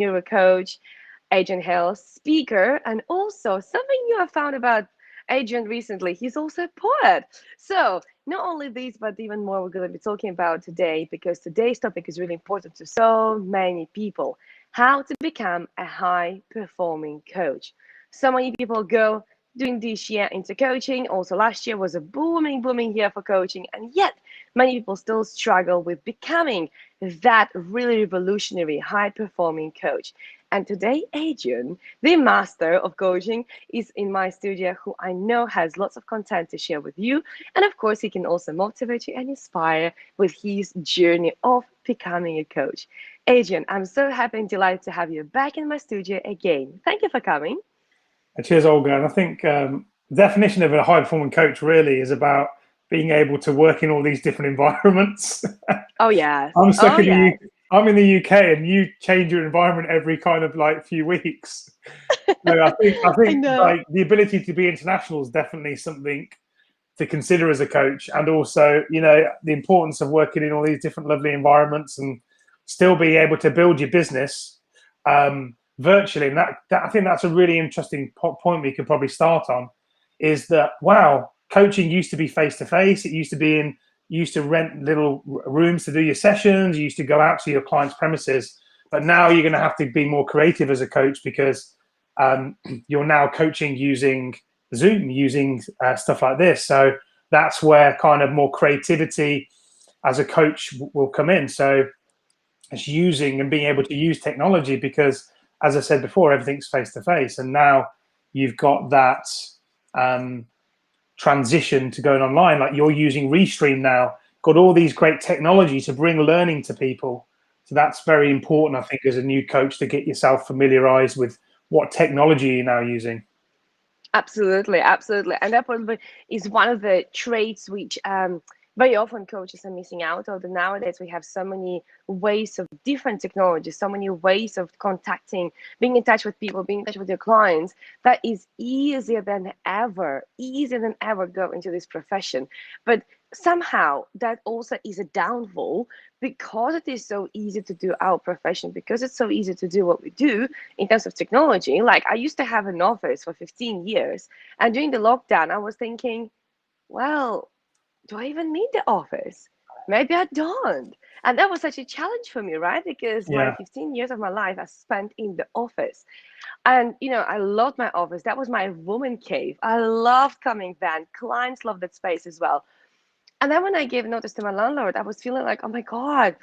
neuro coach, Adrian Hales, speaker, and also something new I found about Adrian recently. He's also a poet. So, not only this, but even more we're going to be talking about today because today's topic is really important to so many people: how to become a high performing coach. So many people go doing this year into coaching. Also, last year was a booming year for coaching, and yet many people still struggle with becoming that really revolutionary high performing coach. And today, Adrian, the master of coaching, is in my studio, who I know has lots of content to share with you. And of course, he can also motivate you and inspire with his journey of becoming a coach. Adrian, I'm so happy and delighted to have you back in my studio again. Thank you for coming. Cheers, Olga. And I think the definition of a high performing coach really is about being able to work in all these different environments. Oh, yes. I'm stuck Oh, in the yes. I'm in the UK, and you change your environment every kind of like few weeks. So I I think know. like the ability to be international is definitely something to consider as a coach, and also the importance of working in all these different lovely environments and still be able to build your business virtually. And that I think that's a really interesting point we could probably start on. Is that wow, coaching used to be face to face. It used to be in you used to rent little rooms to do your sessions. You used to go out to your clients' premises, but now you're going to have to be more creative as a coach because you're now coaching using Zoom, using stuff like this. So that's where kind of more creativity as a coach will come in. So it's using and being able to use technology because, as I said before, everything's face to face, and now you've got that transition to going online. Like you're using Restream now, got all these great technology to bring learning to people. So that's very important, I think, as a new coach to get yourself familiarized with what technology you're now using. Absolutely, absolutely. And that probably is one of the traits which very often coaches are missing out. Although nowadays we have so many ways of different technologies, so many ways of contacting, being in touch with people, being in touch with your clients, that is easier than ever go into this profession. But somehow that also is a downfall because it is so easy to do our profession, because it's so easy to do what we do in terms of technology. Like I used to have an office for 15 years, and during the lockdown, I was thinking, well, do I even need the office? Maybe I don't. And that was such a challenge for me, right? Because my Yeah, 15 years of my life I spent in the office. And, I loved my office. That was my woman cave. I loved coming then. Clients loved that space as well. And then when I gave notice to my landlord, I was feeling like, oh my God,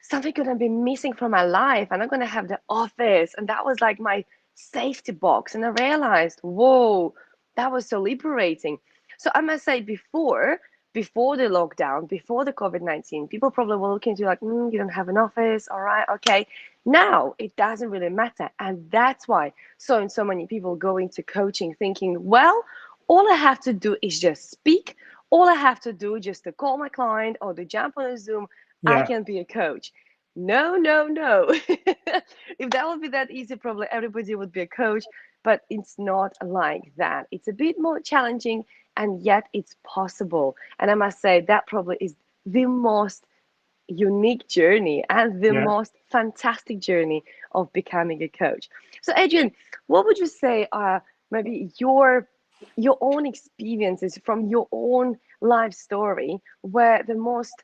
something gonna be missing from my life. And I'm gonna have the office. And that was like my safety box. And I realized, whoa, that was so liberating. So I must say, before the lockdown, before the COVID-19, people probably were looking to like, you don't have an office, all right, okay. Now it doesn't really matter. And that's why so many people go into coaching thinking, well, all I have to do is just speak. All I have to do is just to call my client or to jump on a Zoom. I yeah, can be a coach. No, no, no. If that would be that easy, probably everybody would be a coach, but it's not like that. It's a bit more challenging, and yet it's possible. And I must say, that probably is the most unique journey and the yeah. most fantastic journey of becoming a coach. So, Adrian, what would you say are maybe your own experiences from your own life story were the most,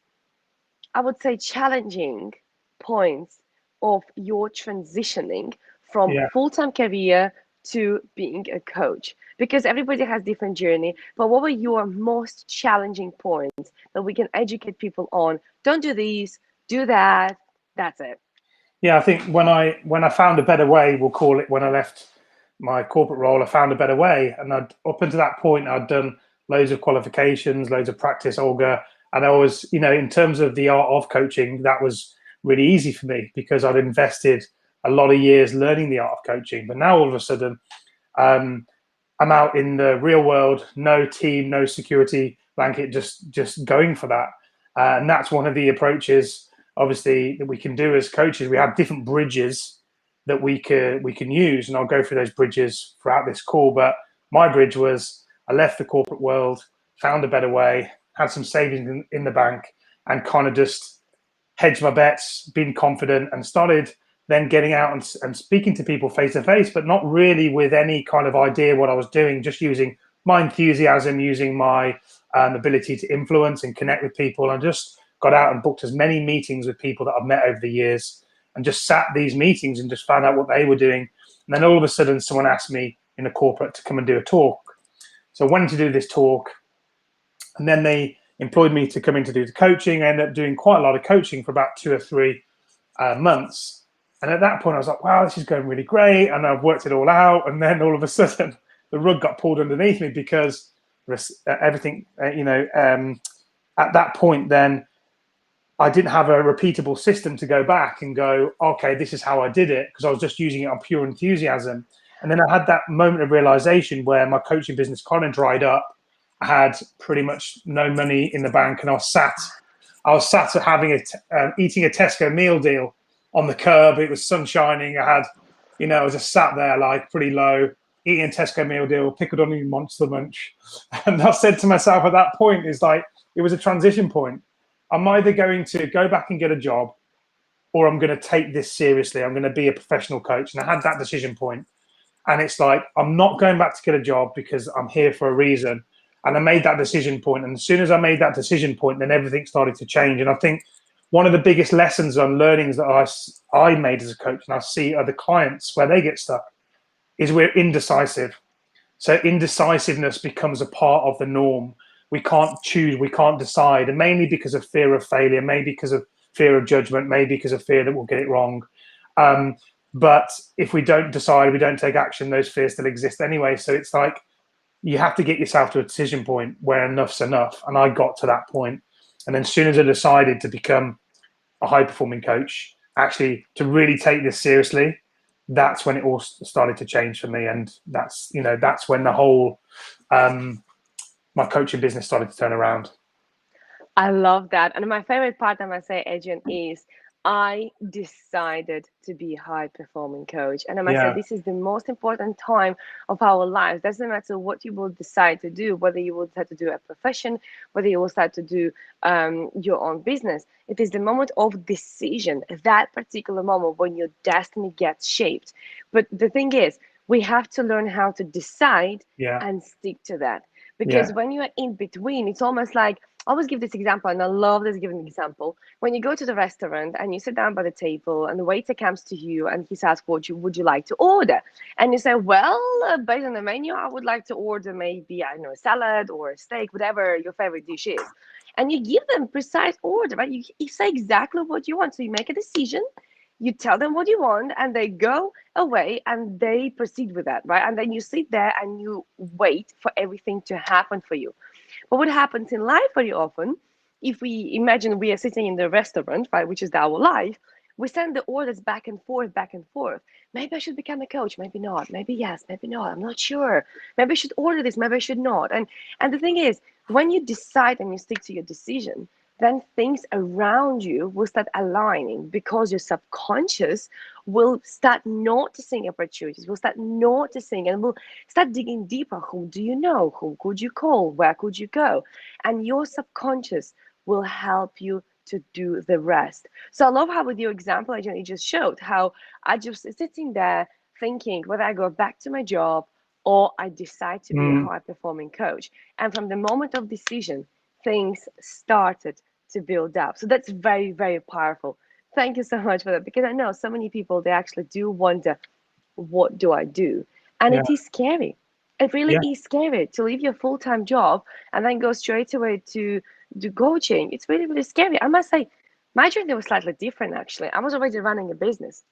I would say, challenging points of your transitioning from Yeah. full-time career to being a coach? Because everybody has different journey, but what were your most challenging points that we can educate people on? Don't do these, do that. That's it. Yeah, I think when I found a better way, we'll call it, when I left my corporate role, I found a better way. And up until that point, I'd done loads of qualifications, loads of practice, Olga. And I was, in terms of the art of coaching, that was really easy for me because I'd invested a lot of years learning the art of coaching. But now all of a sudden, um, I'm out in the real world, no team, no security blanket, just going for that. And that's one of the approaches, obviously, that we can do as coaches. We have different bridges that we can use, and I'll go through those bridges throughout this call. But my bridge was I left the corporate world, found a better way, had some savings in the bank, and kind of just hedged my bets, been confident, and started then getting out and speaking to people face to face, but not really with any kind of idea what I was doing, just using my enthusiasm, using my ability to influence and connect with people. And just got out and booked as many meetings with people that I've met over the years and just sat these meetings and just found out what they were doing. And then all of a sudden, someone asked me in a corporate to come and do a talk. So I wanted to do this talk, and then they employed me to come in to do the coaching. I ended up doing quite a lot of coaching for about 2 or 3 months. And at that point, I was like, wow, this is going really great. And I've worked it all out. And then all of a sudden, the rug got pulled underneath me because everything, at that point, then I didn't have a repeatable system to go back and go, okay, this is how I did it, because I was just using it on pure enthusiasm. And then I had that moment of realization where my coaching business kind of dried up. I had pretty much no money in the bank, and I was sat at having eating a Tesco meal deal on the curb. It was sun shining. I had, I was just sat there like pretty low, eating a Tesco meal deal, pickled onion monster munch. And I said to myself at that point, is like, it was a transition point. I'm either going to go back and get a job, or I'm going to take this seriously. I'm going to be a professional coach. And I had that decision point. And it's like, I'm not going back to get a job because I'm here for a reason. And I made that decision point. And as soon as I made that decision point, then everything started to change. And I think one of the biggest lessons and learnings that I made as a coach, and I see other clients where they get stuck, is we're indecisive. So indecisiveness becomes a part of the norm. We can't choose, we can't decide, and mainly because of fear of failure, maybe because of fear of judgment, maybe because of fear that we'll get it wrong. But if we don't decide, we don't take action, those fears still exist anyway. So it's like, you have to get yourself to a decision point where enough's enough. And I got to that point. And then as soon as I decided to become a high performing coach, actually to really take this seriously, that's when it all started to change for me. And that's when the whole, my coaching business started to turn around. I love that. And my favorite part, I must say, Adrian, is I decided to be a high performing coach. And I must say, Yeah. this is the most important time of our lives. Doesn't matter what you will decide to do, whether you will decide to do a profession, whether you will start to do your own business. It is the moment of decision, that particular moment when your destiny gets shaped. But the thing is, we have to learn how to decide Yeah. and stick to that. Because Yeah. when you are in between, it's almost like, I always give this example, and I love this giving example. When you go to the restaurant and you sit down by the table, and the waiter comes to you and he says, "What would you like to order?" And you say, "Well, based on the menu, I would like to order maybe, I don't know, a salad or a steak, whatever your favorite dish is." And you give them precise order, right? You say exactly what you want. So you make a decision, you tell them what you want, and they go away and they proceed with that, right? And then you sit there and you wait for everything to happen for you. But what happens in life very often, if we imagine we are sitting in the restaurant, right, which is our life, we send the orders back and forth, back and forth. Maybe I should become a coach, maybe not. Maybe yes, maybe not. I'm not sure. Maybe I should order this, maybe I should not. And the thing is, when you decide and you stick to your decision, then things around you will start aligning because your subconscious will start noticing opportunities, will start noticing and will start digging deeper. Who do you know? Who could you call? Where could you go? And your subconscious will help you to do the rest. So I love how with your example, Adrian, you just showed how I just sitting there thinking whether I go back to my job or I decide to be a Mm. high performing coach. And from the moment of decision, things started to build up. So that's very, very powerful. Thank you so much for that, because I know so many people, they actually do wonder, what do I do? And Yeah. it is scary. It really Yeah. is scary to leave your full-time job and then go straight away to do coaching. It's really, really scary. I must say, my journey was slightly different actually. I was already running a business.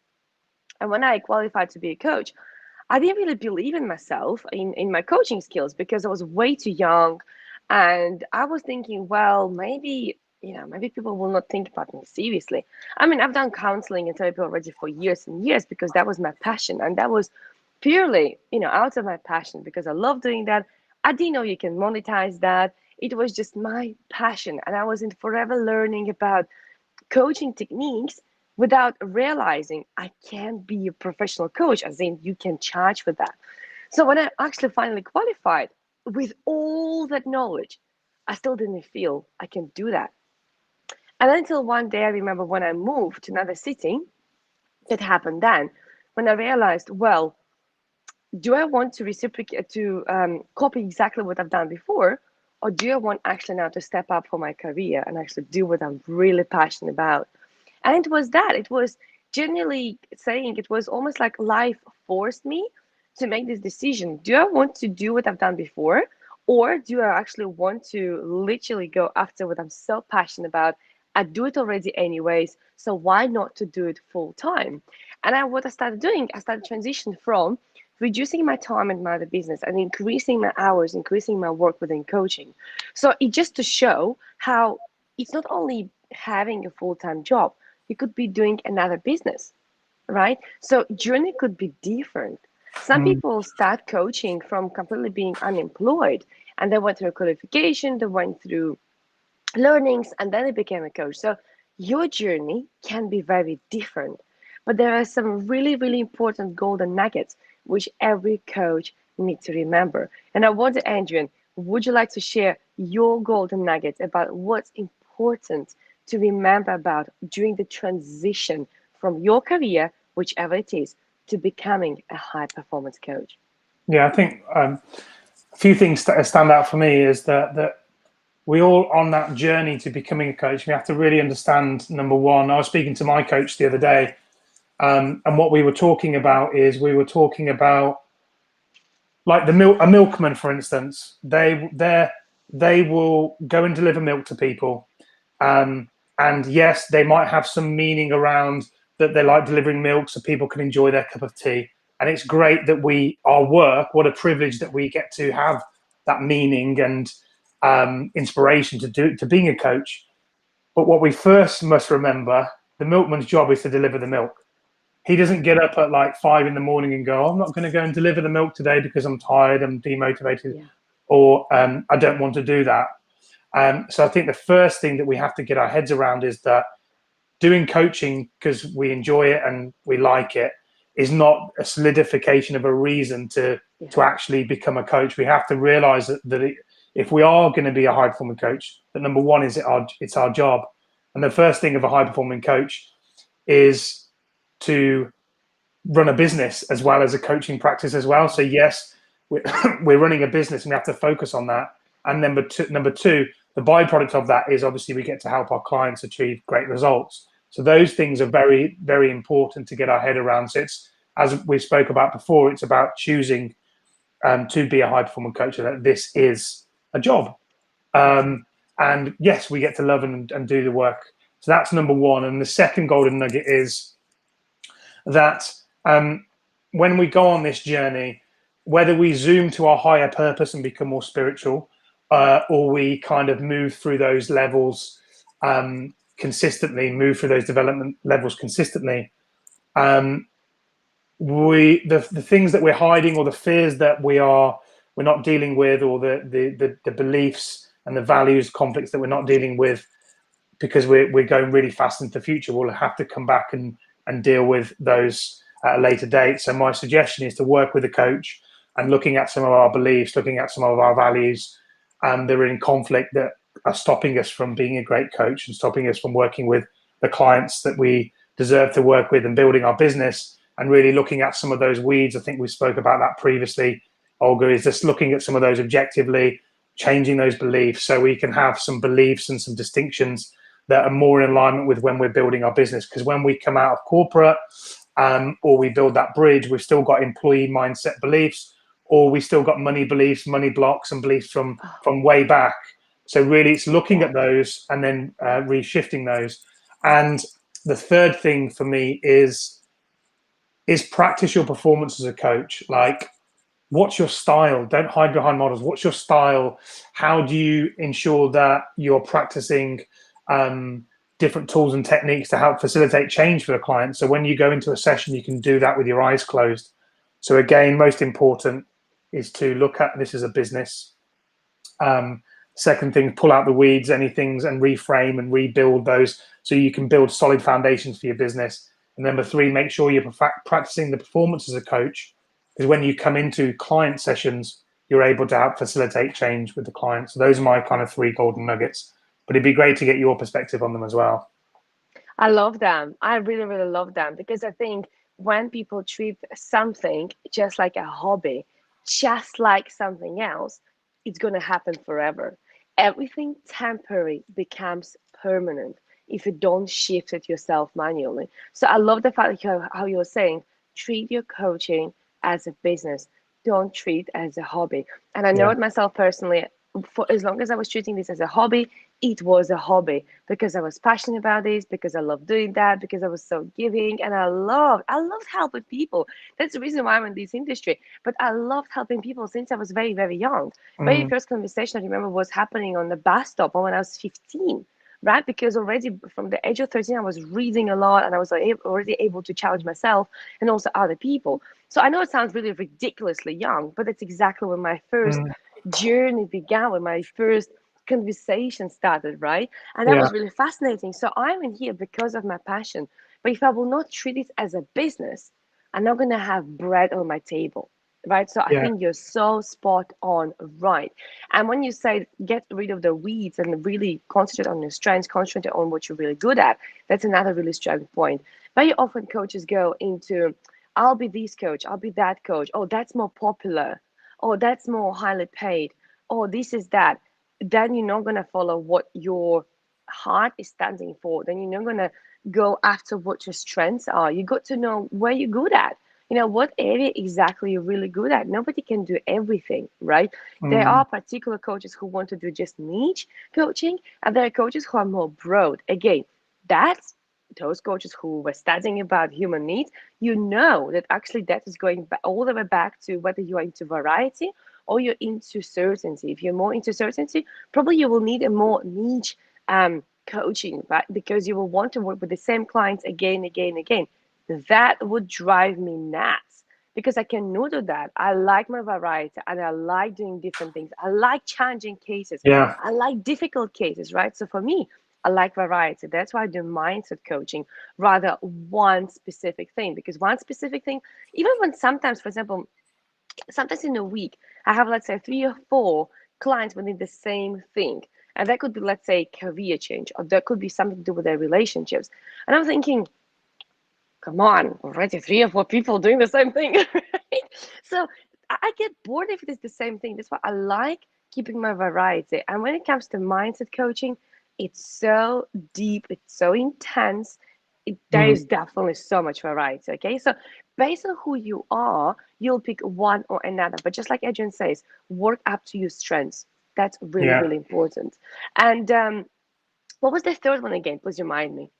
And when I qualified to be a coach, I didn't really believe in myself, in my coaching skills, because I was way too young. And I was thinking, well, maybe, maybe people will not think about me seriously. I mean, I've done counseling and therapy already for years and years because that was my passion. And that was purely, out of my passion because I love doing that. I didn't know you can monetize that. It was just my passion. And I was in forever learning about coaching techniques without realizing I can't be a professional coach, as in you can charge for that. So when I actually finally qualified with all that knowledge, I still didn't feel I can do that. And until one day, I remember when I moved to another city, that happened then when I realized, well, do I want to reciprocate to copy exactly what I've done before, or do I want actually now to step up for my career and actually do what I'm really passionate about? And it was that. It was genuinely saying it was almost like life forced me to make this decision. Do I want to do what I've done before? Or do I actually want to literally go after what I'm so passionate about? I do it already anyways, so why not to do it full time? And what I started doing, I started transition from reducing my time in my other business and increasing my hours, increasing my work within coaching. So it just to show how it's not only having a full-time job, you could be doing another business, right? So journey could be different. Some Mm. people start coaching from completely being unemployed, and they went through a qualification, they went through learnings, and then they became a coach. So your journey can be very different, but there are some really, really important golden nuggets which every coach needs to remember. And I wonder, Adrian, would you like to share your golden nuggets about what's important to remember about during the transition from your career, whichever it is, to becoming a high performance coach? Yeah, I think a few things that stand out for me is that we all on that journey to becoming a coach. We have to really understand, number one. I was speaking to my coach the other day, and what we were talking about is we were talking about like a milkman, for instance. They will go and deliver milk to people, um, and yes, they might have some meaning around that they like delivering milk so people can enjoy their cup of tea. And it's great that our work, what a privilege that we get to have that meaning and inspiration to being a coach. But what we first must remember, the milkman's job is to deliver the milk. He doesn't get up at like 5 in the morning and go, "Oh, I'm not going to go and deliver the milk today because I'm tired, I'm demotivated, Yeah. or I don't want to do that." So I think the first thing that we have to get our heads around is that doing coaching because we enjoy it and we like it is not a solidification of a reason Yeah. to actually become a coach. We have to realize that if we are going to be a high performing coach, that number one is it's our job. And the first thing of a high performing coach is to run a business as well as a coaching practice as well. So yes, we're, we're running a business and we have to focus on that. And number two, the byproduct of that is obviously we get to help our clients achieve great results. So those things are very, very important to get our head around. So it's, as we spoke about before, it's about choosing to be a high performing coach, and that this is a job. Um, and yes, we get to love and do the work. So that's number one. And the second golden nugget is that when we go on this journey, whether we zoom to our higher purpose and become more spiritual, or we kind of move through those levels consistently, move through those development levels consistently, the things that we're hiding or the fears that we're not dealing with, or the beliefs and the values conflicts that we're not dealing with because we're going really fast into the future, we'll have to come back and deal with those at a later date. So my suggestion is to work with a coach and looking at some of our beliefs, looking at some of our values that are in conflict, that are stopping us from being a great coach and stopping us from working with the clients that we deserve to work with and building our business, and really looking at some of those weeds. I think we spoke about that previously, Olga, is just looking at some of those objectively, changing those beliefs so we can have some beliefs and some distinctions that are more in alignment with when we're building our business. Because when we come out of corporate or we build that bridge, we've still got employee mindset beliefs, or we still got money beliefs, money blocks and beliefs from way back. So really it's looking at those and then reshifting those. And the third thing for me is practice your performance as a coach. Like, what's your style? Don't hide behind models. What's your style? How do you ensure that you're practicing different tools and techniques to help facilitate change for the client? So when you go into a session, you can do that with your eyes closed. So again, most important is to look at this as a business. Second thing, pull out the weeds, any things, and reframe and rebuild those so you can build solid foundations for your business. And number three, make sure you're practicing the performance as a coach, because when you come into client sessions, you're able to help facilitate change with the client. So those are my kind of three golden nuggets. But it'd be great to get your perspective on them as well. I love them. I really, really love them because I think when people treat something just like a hobby, just like something else, it's going to happen forever. Everything temporary becomes permanent if you don't shift it yourself manually. So I love the fact that how you're saying treat your coaching as a business. Don't treat it as a hobby. And I know Yeah, it myself personally. For as long as I was treating this as a hobby, it was a hobby because I was passionate about this, because I love doing that, because I was so giving, and I loved helping people. That's the reason why I'm in this industry. But I loved helping people since I was very, very young. Very mm, first conversation I remember was happening on the bus stop when I was 15. Right, because already from the age of 13, I was reading a lot and I was already able to challenge myself and also other people. So I know it sounds really ridiculously young, but it's exactly when my first mm, journey began, when my first conversation started, right? And that yeah, was really fascinating. So I'm in here because of my passion. But if I will not treat it as a business, I'm not going to have bread on my table, right? So I yeah, think you're so spot on, right? And when you say get rid of the weeds and really concentrate on your strengths, concentrate on what you're really good at, that's another really strong point. Very often coaches go into, I'll be this coach, I'll be that coach. Oh, that's more popular. Oh, that's more highly paid. Oh, this is that. Then you're not going to follow what your heart is standing for. Then you're not going to go after what your strengths are. You got to know where you're good at. What area exactly you're really good at. Nobody can do everything, right? There mm, are particular coaches who want to do just niche coaching, and there are coaches who are more broad. Again, that's those coaches who were studying about human needs. You know that actually that is going all the way back to whether you are into variety or you're into certainty. If you're more into certainty, probably you will need a more niche coaching, right? Because you will want to work with the same clients again, again, again. That would drive me nuts because I cannot do that. I like my variety and I like doing different things. I like challenging cases. yeah, I like difficult cases, right? So for me, I like variety. That's why I do mindset coaching rather one specific thing. Because one specific thing, even when sometimes, for example, sometimes in a week, I have, let's say, 3 or 4 clients within the same thing. And that could be, let's say, career change, or that could be something to do with their relationships. And I'm thinking, come on, already 3 or 4 people doing the same thing, right? So I get bored if it is the same thing. That's why I like keeping my variety. And when it comes to mindset coaching, it's so deep, it's so intense. There mm, is definitely so much variety. Okay, so based on who you are, you'll pick one or another. But just like Adrian says, work up to your strengths. That's really, yeah. really important. And what was the third one again? Please remind me.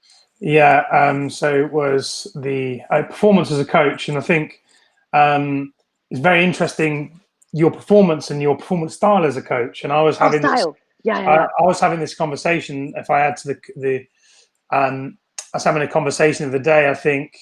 Yeah, so it was the performance as a coach, and I think it's very interesting your performance and your performance style as a coach. And I was Oh, having this, style. Yeah, yeah, I, yeah. I was having this conversation. If I add to I was having a conversation of the day. I think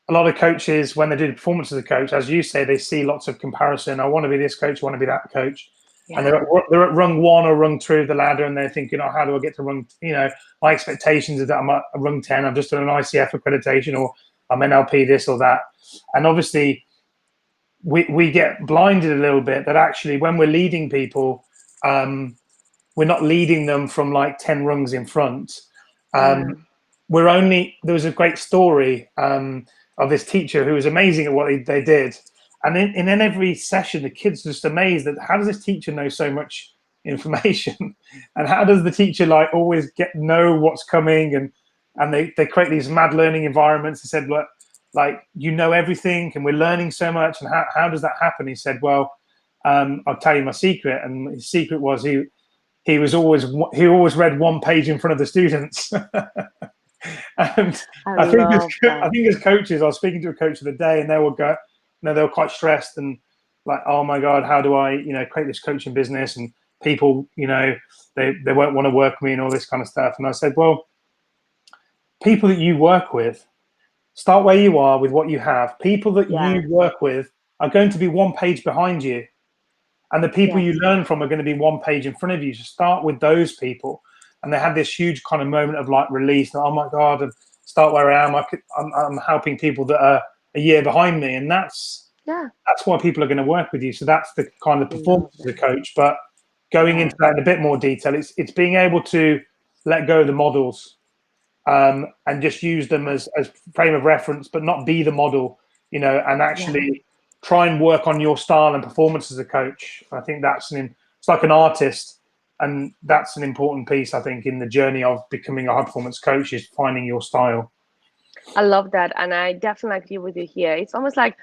a lot of coaches, when they do the performance as a coach, as you say, they see lots of comparison. I want to be this coach, I want to be that coach. And Yeah. they're at rung one or rung two of the ladder, and they're thinking, "Oh, how do I get to rung? My expectations are that I'm at rung 10. I've just done an ICF accreditation, or I'm NLP this or that." And obviously, we get blinded a little bit that actually, when we're leading people, um, we're not leading them from like 10 rungs in front. Um, Yeah. there was a great story of this teacher who was amazing at what they did, and in every session the kids were just amazed that how does this teacher know so much information and how does the teacher like always know what's coming, and they create these mad learning environments. They said, look, like, you know everything and we're learning so much, and how does that happen? He said, well, I'll tell you my secret. And his secret was he always read one page in front of the students. And I I think love that. as coaches, I was speaking to a coach of the day, and they would go, they were quite stressed and like, oh my god, how do I create this coaching business, and people they won't want to work with me and all this kind of stuff. And I said, well, people that you work with, start where you are with what you have. People that you Yeah. work with are going to be one page behind you, and the people you Yes. learn from are going to be one page in front of you. So start with those people. And they had this huge kind of moment of like release. Oh my god! And start where I am. I'm helping people that are a year behind me, and Yeah. that's why people are going to work with you. So that's the kind of performance Love as a that. coach. But going Yeah. into that in a bit more detail, it's being able to let go of the models and just use them as frame of reference, but not be the model, and Yeah. actually try and work on your style and performance as a coach. I think it's like an artist, and that's an important piece, I think, in the journey of becoming a high performance coach, is finding your style. I love that, and I definitely agree with you here. It's almost like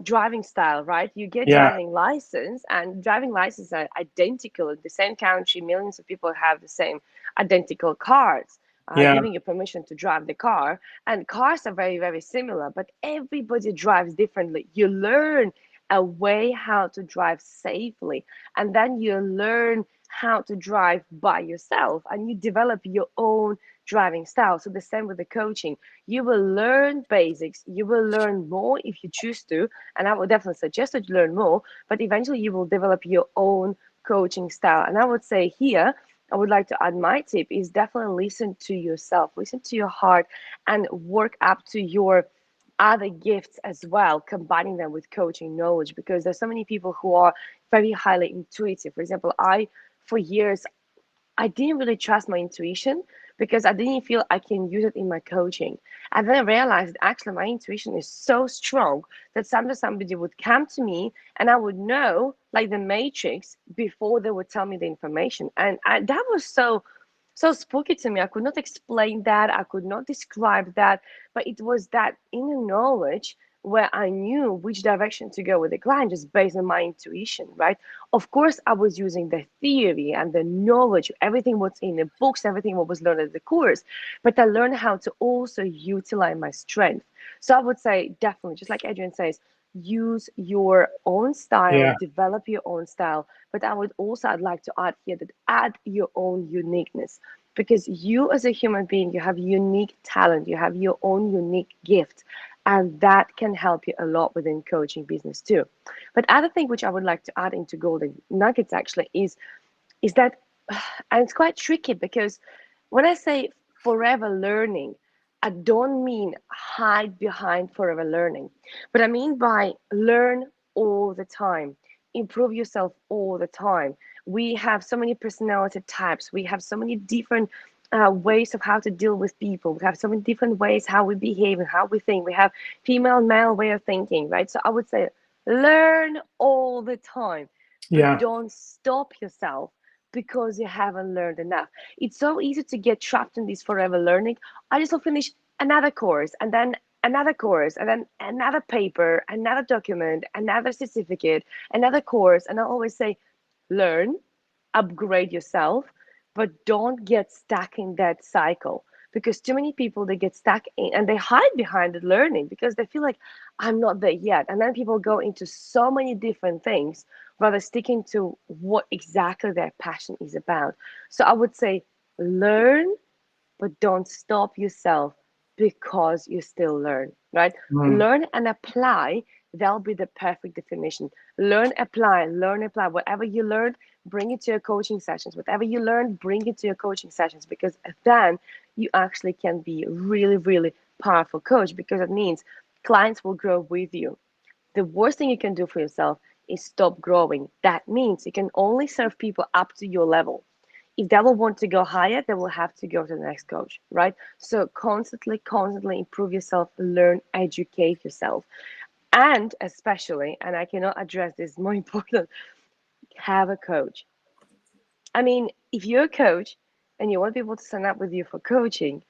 driving style, right? You get Yeah, driving license, and driving licenses are identical in the same country. Millions of people have the same identical cards, yeah, giving you permission to drive the car. And cars are very, very similar, but everybody drives differently. You learn a way how to drive safely, and then you learn how to drive by yourself, and you develop your own driving style. So the same with the coaching, you will learn basics, you will learn more if you choose to, and I would definitely suggest that you learn more, but eventually you will develop your own coaching style. And I would say here, I would like to add my tip is definitely listen to yourself, listen to your heart, and work up to your other gifts as well, combining them with coaching knowledge, because there's so many people who are very highly intuitive. For example, for years, I didn't really trust my intuition because I didn't feel I can use it in my coaching. And then I realized actually my intuition is so strong that sometimes somebody would come to me and I would know, like the Matrix, before they would tell me the information. And that was so spooky to me. I could not explain that. I could not describe that. But it was that inner knowledge where I knew which direction to go with the client just based on my intuition, right? Of course, I was using the theory and the knowledge, everything what's in the books, everything what was learned at the course, but I learned how to also utilize my strength. So I would say definitely, just like Adrian says, use your own style, yeah, develop your own style. But I'd like to add here that add your own uniqueness, because you as a human being, you have unique talent, you have your own unique gift, and that can help you a lot within coaching business too. But other thing which I would like to add into golden nuggets actually is that, and it's quite tricky because when I say forever learning, I don't mean hide behind forever learning, but I mean by learn all the time, improve yourself all the time. We have so many personality types, we have so many different ways of how to deal with people, we have so many different ways how we behave and how we think, we have female male way of thinking, right? So I would say learn all the time, but yeah. don't stop yourself because you haven't learned enough. It's so easy to get trapped in this forever learning. I just will finish another course and then another course and then another paper, another document, another certificate, another course. And I always say, learn, upgrade yourself, but don't get stuck in that cycle, because too many people, they get stuck in and they hide behind the learning because they feel like I'm not there yet, and then people go into so many different things rather sticking to what exactly their passion is about. So I would say learn, but don't stop yourself because you still learn, right? Mm. Learn and apply. That'll be the perfect definition. Learn, apply. Whatever you learned, bring it to your coaching sessions. Whatever you learned, bring it to your coaching sessions, because then you actually can be really, really powerful coach, because it means clients will grow with you. The worst thing you can do for yourself is stop growing. That means you can only serve people up to your level. If they will want to go higher, they will have to go to the next coach, right? So constantly improve yourself, learn, educate yourself. And especially, and I cannot address this more important, have a coach. I mean, if you're a coach and you want people to sign up with you for coaching,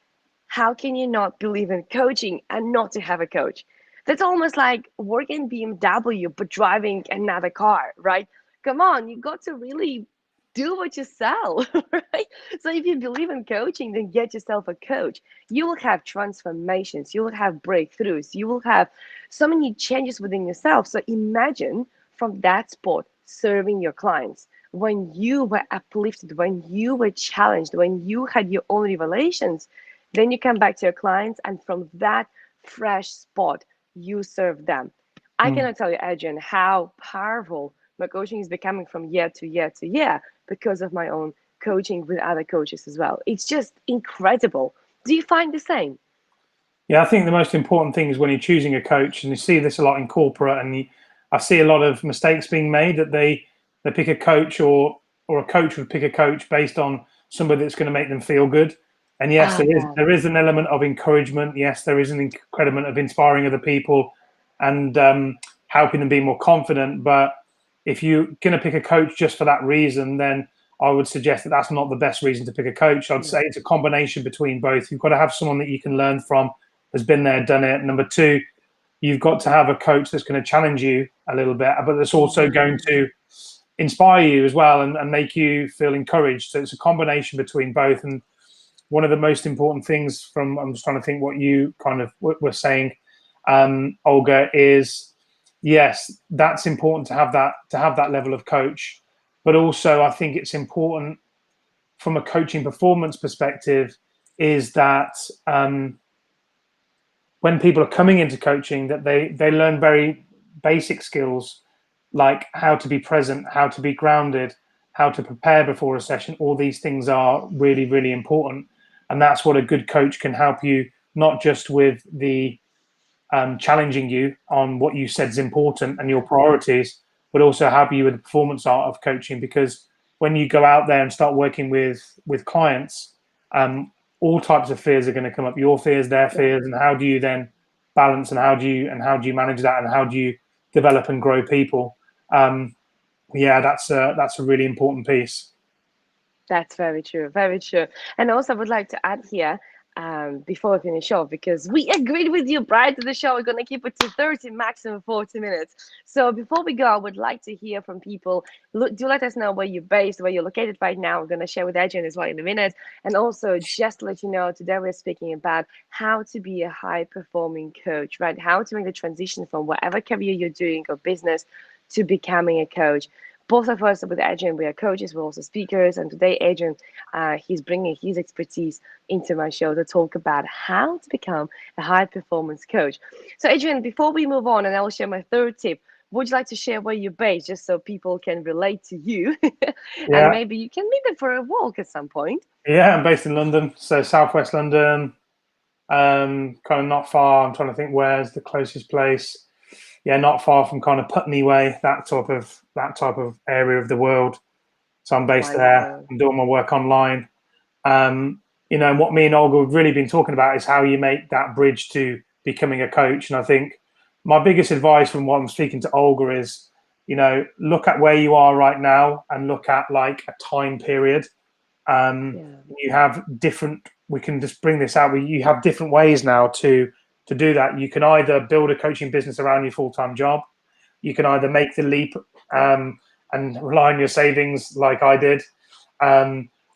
how can you not believe in coaching and not to have a coach? That's almost like working BMW but driving another car, right? Come on, you got to really do what you sell, right? So if you believe in coaching, then get yourself a coach. You will have transformations, you will have breakthroughs, you will have so many changes within yourself. So imagine from that spot serving your clients when you were uplifted, when you were challenged, when you had your own revelations, then you come back to your clients, and from that fresh spot, you serve them. I Mm. cannot tell you, Adrian, how powerful my coaching is becoming from year to year to year because of my own coaching with other coaches as well. It's just incredible. Do you find the same? Yeah, I think the most important thing is when you're choosing a coach, and you see this a lot in corporate, and I see a lot of mistakes being made, that they pick a coach, or a coach would pick a coach based on somebody that's going to make them feel good. And yes, Oh, yeah. there is an element of encouragement. Yes, there is an increment of inspiring other people and helping them be more confident. But if you're going to pick a coach just for that reason, then I would suggest that that's not the best reason to pick a coach. I'd say it's a combination between both. You've got to have someone that you can learn from, has been there, done it. Number two, you've got to have a coach that's going to challenge you a little bit, but that's also going to inspire you as well and make you feel encouraged. So it's a combination between both. And one of the most important things from, I'm just trying to think what you kind of were saying, Olga, is yes, that's important to have that level of coach, but also I think it's important from a coaching performance perspective is that when people are coming into coaching, that they learn very basic skills like how to be present, how to be grounded, how to prepare before a session. All these things are really, really important. And that's what a good coach can help you, not just with the challenging you on what you said is important and your priorities, but also help you with the performance art of coaching. Because when you go out there and start working with clients, all types of fears are going to come up. Your fears, their fears, and how do you then balance and how do you manage that and how do you develop and grow people? Yeah, that's a really important piece. That's very true, very true. And also, I would like to add here, before we finish off, because we agreed with you prior to the show, we're going to keep it to 30, maximum 40 minutes. So before we go, I would like to hear from people. Do let us know where you're based, where you're located right now. We're going to share with Adrian as well in a minute. And also, just to let you know, today we're speaking about how to be a high-performing coach, right? How to make the transition from whatever career you're doing or business to becoming a coach. Both of us with Adrian, we are coaches, we're also speakers. And today, Adrian, he's bringing his expertise into my show to talk about how to become a high performance coach. So, Adrian, before we move on, and I will share my third tip, would you like to share where you're based just so people can relate to you? And Yeah, maybe you can meet them for a walk at some point. yeah, I'm based in London, so southwest London, kind of not far. I'm trying to think where's the closest place. Yeah, not far from kind of Putney Way, that type of area of the world. So I'm based there. Wonderful. I'm doing my work online. And what me and Olga have really been talking about is how you make that bridge to becoming a coach. And I think my biggest advice from what I'm speaking to Olga is, look at where you are right now and look at like a time period. Yeah. You have different. We can just bring this out. You have different ways now to do that. You can either build a coaching business around your full-time job. You can either make the leap and rely on your savings like I did,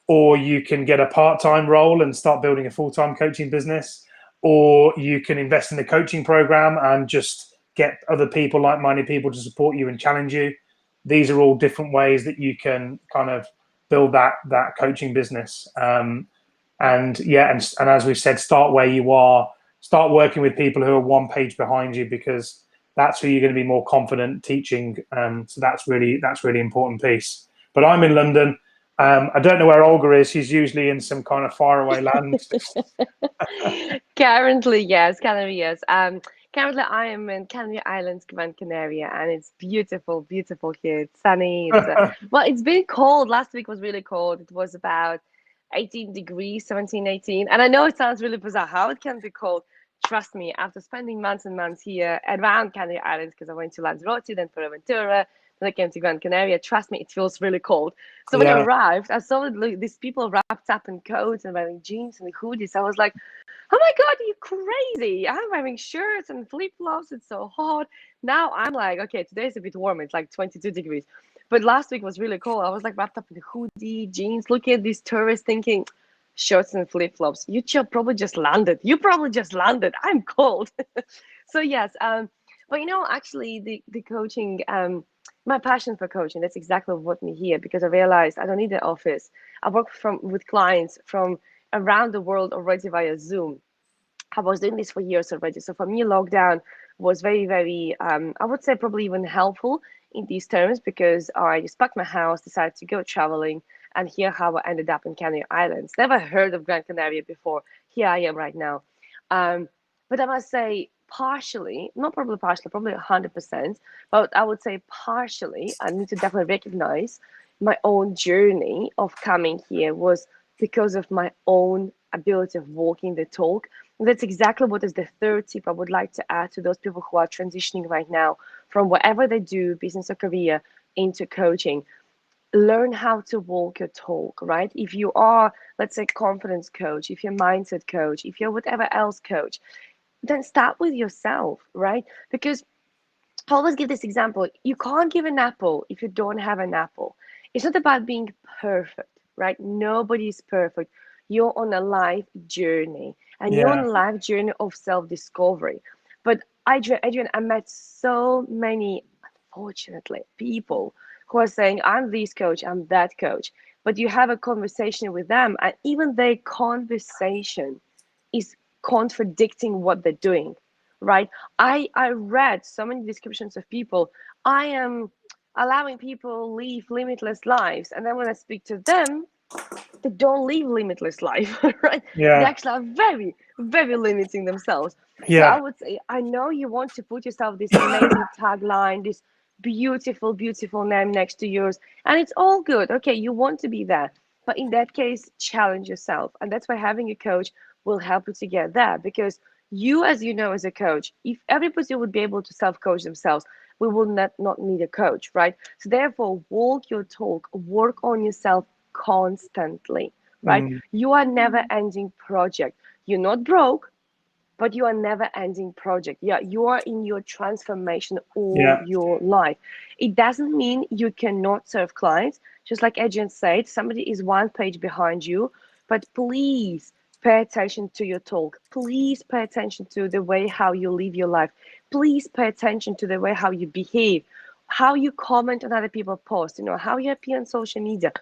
or you can get a part-time role and start building a full-time coaching business, or you can invest in the coaching program and just get other people, like-minded people, to support you and challenge you. These are all different ways that you can kind of build that coaching business. And yeah, and as we said, start where you are. Start working with people who are one page behind you, because that's who you're going to be more confident teaching. So that's really important piece. But I'm in London. I don't know where Olga is. She's usually in some kind of faraway land. Currently, yes. Currently, yes. Currently, I am in Canary Islands, Gran Canaria, and it's beautiful, beautiful here. It's sunny. Well, it's been cold. Last week was really cold. It was about 18 degrees, 17, 18. And I know it sounds really bizarre how it can be cold. Trust me, after spending months and months here around Canary Islands, because I went to Lanzarote, then Fuerteventura, then I came to Gran Canaria. Trust me, it feels really cold. So when I Yeah, arrived, I saw these people wrapped up in coats and wearing jeans and hoodies. I was like, oh my God, you crazy. I'm wearing shirts and flip-flops. It's so hot. Now I'm like, okay, today's a bit warm. It's like 22 degrees. But last week was really cold. I was like wrapped up in a hoodie, jeans, looking at these tourists thinking, shirts and flip-flops. Probably just landed. You probably just landed. I'm cold. So yes, but actually the coaching, my passion for coaching, that's exactly what me here, because I realized I don't need an office. I work with clients from around the world already via Zoom. I was doing this for years already. So for me, lockdown was very, very, I would say probably even helpful in these terms, because I just packed my house, decided to go traveling, and here how I ended up in Canary Islands. Never heard of Gran Canaria before. Here I am right now. But I must say, partially, not probably partially, probably 100%, but I would say partially, I need to definitely recognize my own journey of coming here was because of my own ability of walking the talk. And that's exactly what is the third tip I would like to add to those people who are transitioning right now from whatever they do, business or career, into coaching. Learn how to walk your talk, right? If you are, let's say, confidence coach, if you're mindset coach, if you're whatever else coach, then start with yourself, right? Because I always give this example. You can't give an apple if you don't have an apple. It's not about being perfect, right? Nobody's perfect. You're on a life journey, and you're on Yeah. a life journey of self-discovery. But Adrian, I met so many, unfortunately, people who are saying, I'm this coach, I'm that coach. But you have a conversation with them, and even their conversation is contradicting what they're doing, right? I read so many descriptions of people. I am allowing people live limitless lives, and then when I speak to them, they don't live limitless life, right? They Yeah. actually are very, very limiting themselves. So I Yeah. would say, I know you want to put yourself this amazing tagline, this beautiful, beautiful name next to yours, and it's all good. Okay, you want to be there. But in that case, challenge yourself. And that's why having a coach will help you to get there. Because you, as you know, as a coach, if everybody would be able to self-coach themselves, we will not need a coach, right? So therefore, walk your talk, work on yourself constantly, right? Mm, You are never ending project. You're not broke, but you are never ending project. Yeah, you are in your transformation all yeah. your life. It doesn't mean you cannot serve clients. Just like Adrian said, somebody is one page behind you, but please pay attention to your talk. Please pay attention to the way how you live your life. Please pay attention to the way how you behave, how you comment on other people's posts, how you appear on social media.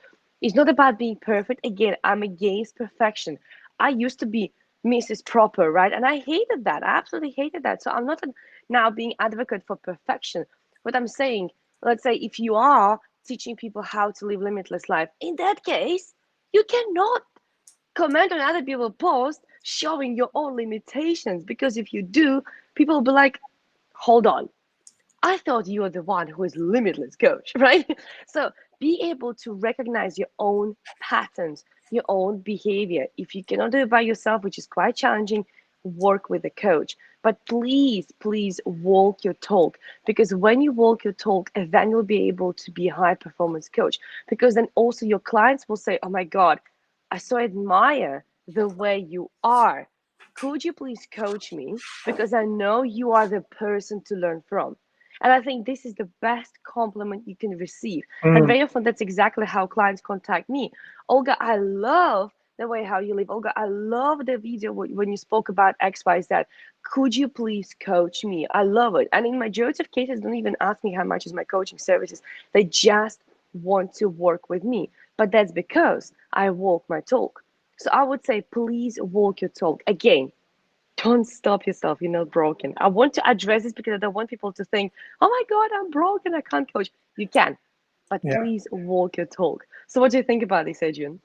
It's not about being perfect. Again, I'm against perfection. I used to be Mrs. Proper, right? And I hated that. I absolutely hated that. So I'm not now being advocate for perfection. What I'm saying, let's say if you are teaching people how to live limitless life, in that case, you cannot comment on other people's posts showing your own limitations, because if you do, people will be like, hold on, I thought you were the one who is limitless coach, right? So be able to recognize your own patterns, your own behavior. If you cannot do it by yourself, which is quite challenging, work with a coach. But please, please walk your talk, because when you walk your talk, then you'll be able to be a high performance coach. Because then also your clients will say, oh my God, I so admire the way you are. Could you please coach me? Because I know you are the person to learn from. And I think this is the best compliment you can receive. And Mm, very often that's exactly how clients contact me. Olga, I love the way how you live. Olga, I love the video when you spoke about XYZ. Could you please coach me? I love it. And in majority of cases, don't even ask me how much is my coaching services. They just want to work with me. But that's because I walk my talk. So I would say, please walk your talk. Again, don't stop yourself. You're not broken. I want to address this because I don't want people to think, oh my God, I'm broken. I can't coach. You can, but yeah. please walk your talk. So, what do you think about this, Adrian?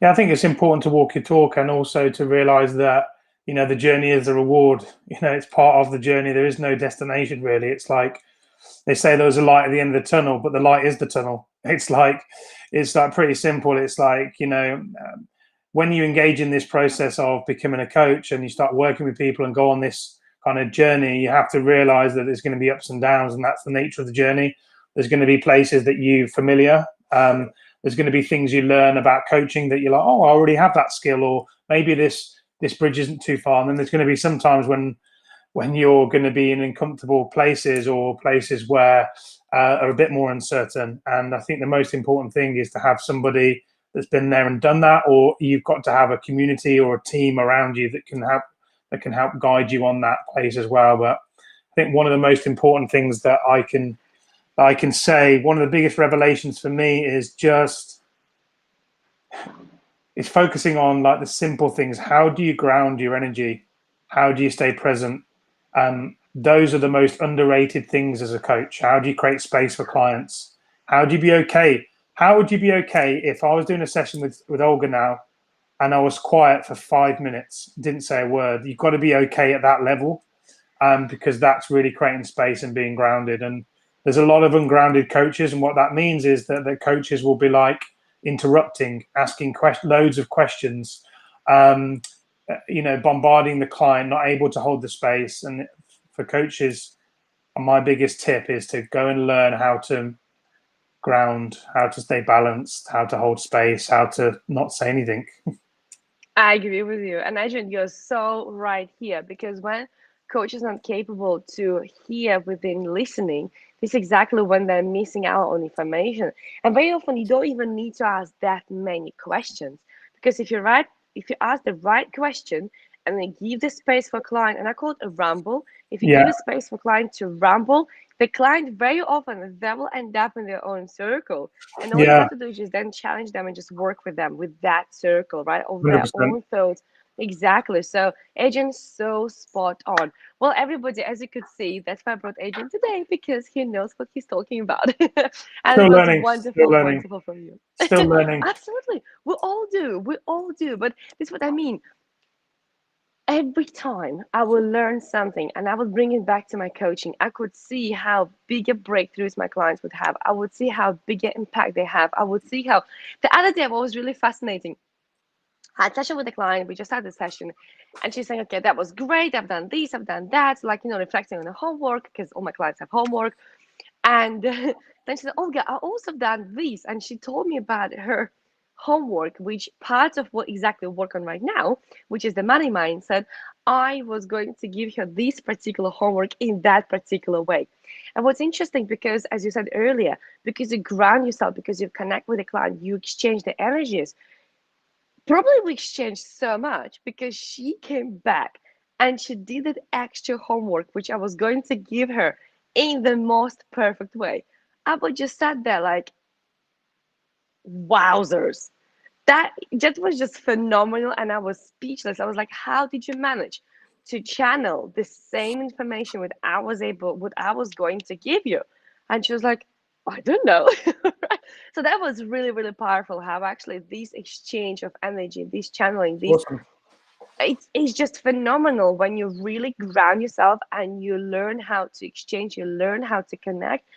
Yeah, I think it's important to walk your talk and also to realize that, the journey is a reward. It's part of the journey. There is no destination really. It's like they say there's a light at the end of the tunnel, but the light is the tunnel. It's like pretty simple. It's like, when you engage in this process of becoming a coach and you start working with people and go on this kind of journey, you have to realize that there's going to be ups and downs, and that's the nature of the journey. There's going to be places that you familiar. There's going to be things you learn about coaching that you're like, oh, I already have that skill, or maybe this bridge isn't too far. And then there's going to be sometimes when you're going to be in uncomfortable places or places where are a bit more uncertain. And I think the most important thing is to have somebody that's been there and done that, or you've got to have a community or a team around you that can help guide you on that place as well. But I think one of the most important things that I can say, one of the biggest revelations for me is focusing on like the simple things. How do you ground your energy? How do you stay present? Those are the most underrated things as a coach. How do you create space for clients? How do you be okay? How would you be okay if I was doing a session with Olga now and I was quiet for 5 minutes, didn't say a word? You've got to be okay at that level, because that's really creating space and being grounded. And there's a lot of ungrounded coaches, and what that means is that the coaches will be like interrupting, asking loads of questions, bombarding the client, not able to hold the space. And for coaches, my biggest tip is to go and learn how to ground, how to stay balanced, how to hold space, how to not say anything. I agree with you. And Adrian, you're so right here because when coach is not capable to hear within listening, this is exactly when they're missing out on information. And very often you don't even need to ask that many questions. Because if you ask the right question and then give the space for client, and I call it a ramble, if you give Yeah, a space for client to ramble, the client very often they will end up in their own circle. And all you yeah, have to do is just then challenge them and just work with them with that circle, right? Of their 100%. own thoughts. Exactly. So Adrian's so spot on. Well, everybody, as you could see, that's why I brought Adrian today because he knows what he's talking about. And Still it was learning, still wonderful, learning, wonderful from you. still learning. Absolutely. We all do. We all do. But this is what I mean. Every time I will learn something and I will bring it back to my coaching, I could see how bigger breakthroughs my clients would have. I would see how bigger impact they have. I would see how the other day what was really fascinating. I had a session with the client, we just had the session, and she's saying, okay, that was great. I've done this, I've done that, like, reflecting on the homework, because all my clients have homework. And then she said, Olga, I also done this. And she told me about her homework, which part of what exactly work on right now, which is the money mindset, I was going to give her this particular homework in that particular way. And what's interesting, because as you said earlier, because you ground yourself, because you connect with the client, you exchange the energies. Probably we exchanged so much because she came back and she did that extra homework, which I was going to give her in the most perfect way. I would just sat there like, wowzers. That was just phenomenal. And I was speechless. I was like, how did you manage to channel the same information what I was going to give you? And she was like, I don't know. So that was really, really powerful how actually this exchange of energy, this channeling, this Awesome. it's just phenomenal when you really ground yourself and you learn how to exchange, you learn how to connect.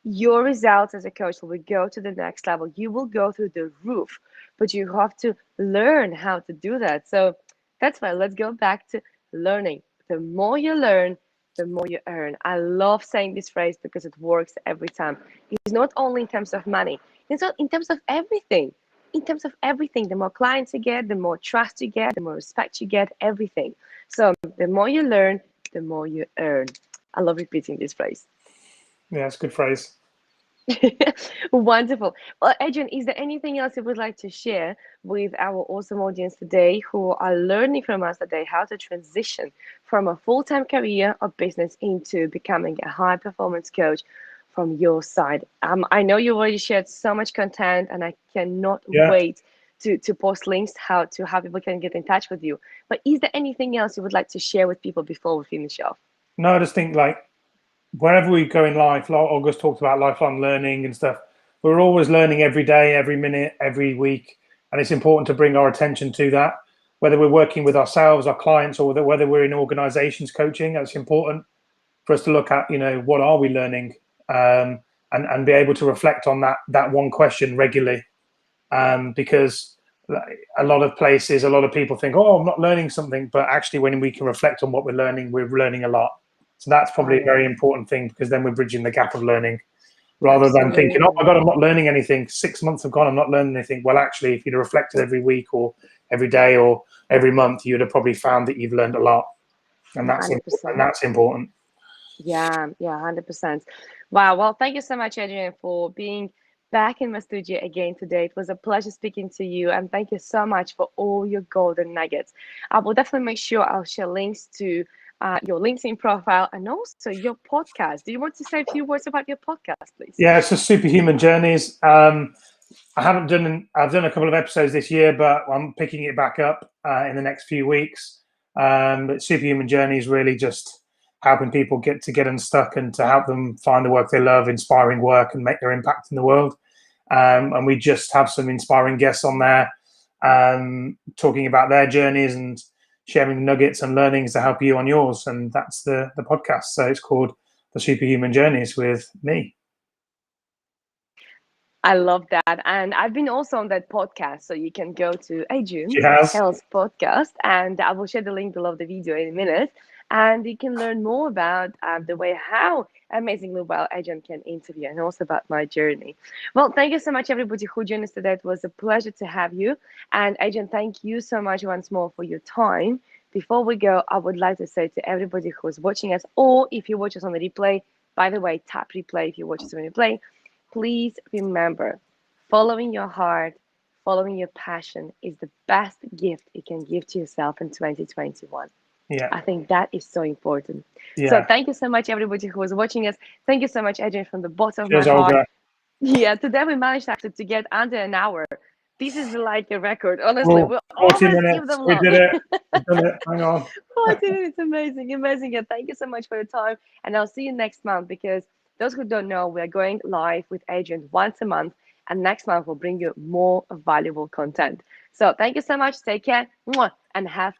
Your results as a coach will go to the next level. You will go through the roof, but you have to learn how to do that. So that's why let's go back to learning. The more you learn, the more you earn. I love saying this phrase because it works every time. It's not only in terms of money, it's not in terms of everything. In terms of everything, the more clients you get, the more trust you get, the more respect you get, everything. So the more you learn, the more you earn. I love repeating this phrase. Yeah, it's a good phrase. Wonderful. Well, Adrian, is there anything else you would like to share with our awesome audience today who are learning from us today how to transition from a full-time career or business into becoming a high performance coach from your side? I know you already shared so much content and I cannot Yeah. wait to post links how people can get in touch with you. But is there anything else you would like to share with people before we finish off? No, I just think like wherever we go in life, like August talked about lifelong learning and stuff, we're always learning every day, every minute, every week. And it's important to bring our attention to that, whether we're working with ourselves, our clients, or whether we're in organizations coaching. It's important for us to look at, what are we learning, and be able to reflect on that one question regularly. Because a lot of places, a lot of people think, oh, I'm not learning something. But actually, when we can reflect on what we're learning a lot. So that's Oh, probably a yeah, very important thing because then we're bridging the gap of learning rather than thinking, oh my absolutely. God, I'm not learning anything. 6 months have gone, I'm not learning anything. Well, actually, if you'd have reflected every week or every day or every month, you'd have probably found that you've learned a lot. And and 100%. that's important. Yeah, yeah, 100%. Wow. Well, thank you so much, Adrian, for being back in my studio again today. It was a pleasure speaking to you, and thank you so much for all your golden nuggets. I will definitely make sure I'll share links to your LinkedIn profile and also your podcast. Do you want to say a few words about your podcast, please? Yeah, it's just superhuman journeys. I've done a couple of episodes this year, but I'm picking it back up in the next few weeks. But superhuman journeys really just helping people get unstuck and to help them find the work they love, inspiring work, and make their impact in the world. And we just have some inspiring guests on there, talking about their journeys and sharing nuggets and learnings to help you on yours. And that's the podcast. So it's called The Superhuman Journeys with me. I love that. And I've been also on that podcast. So you can go to She Adrian has. Hales podcast, and I will share the link below the video in a minute. And you can learn more about the way how amazingly well Adrian can interview and also about my journey. Well, thank you so much, everybody who joined us today. It was a pleasure to have you. And Adrian, thank you so much once more for your time. Before we go, I would like to say to everybody who's watching us, or if you watch us on the replay, by the way, tap replay if you watch us on replay. Please remember, following your heart, following your passion is the best gift you can give to yourself in 2021. Yeah. I think that is so important. So Yeah. thank you so much, everybody who was watching us. Thank you so much, Adrian, from the bottom of my Cheers, heart. Olga. Yeah, today we managed actually to get under an hour. This is like a record. Honestly, Oh, we'll 40 always give minutes. them We long. did it. We've done it. Hang on. 40 minutes, amazing, amazing. And thank you so much for your time. And I'll see you next month because those who don't know, we're going live with Adrian once a month. And next month, we'll bring you more valuable content. So thank you so much. Take care and have